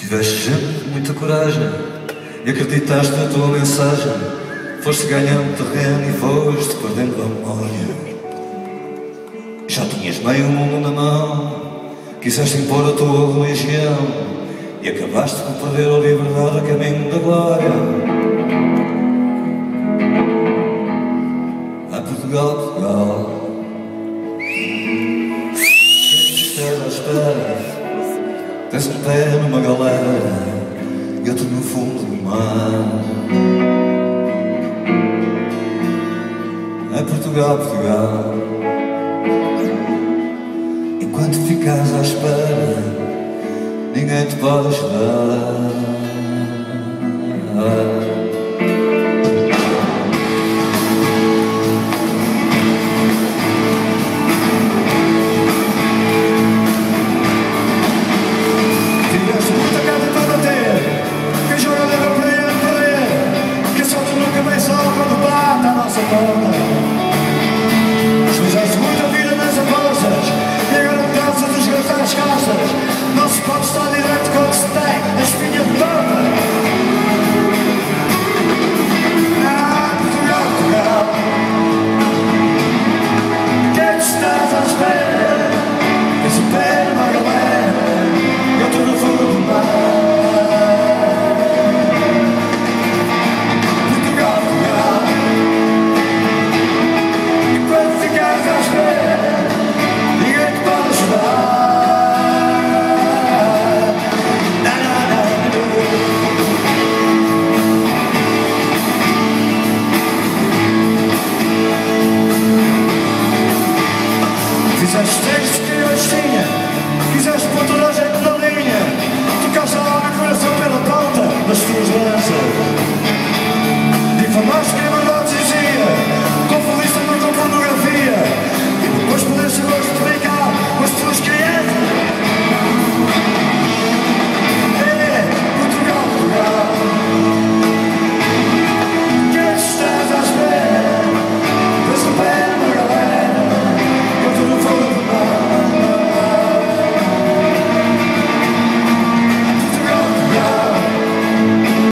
Tiveste sempre muita coragem e acreditaste na tua mensagem. Foste ganhando terreno e foste perdendo a memória. Já tinhas meio mundo na mão, quiseste impor a tua religião e acabaste por perder a liberdade a caminho da glória. Ai Portugal, Portugal, à espera, tens um pé numa galera e outro no fundo do mar. É Portugal, Portugal, enquanto ficas à espera, ninguém te pode ajudar. Deslizaste muito a vida nas apostas e agora danças a desgastar as calças. Não se pode estar direito.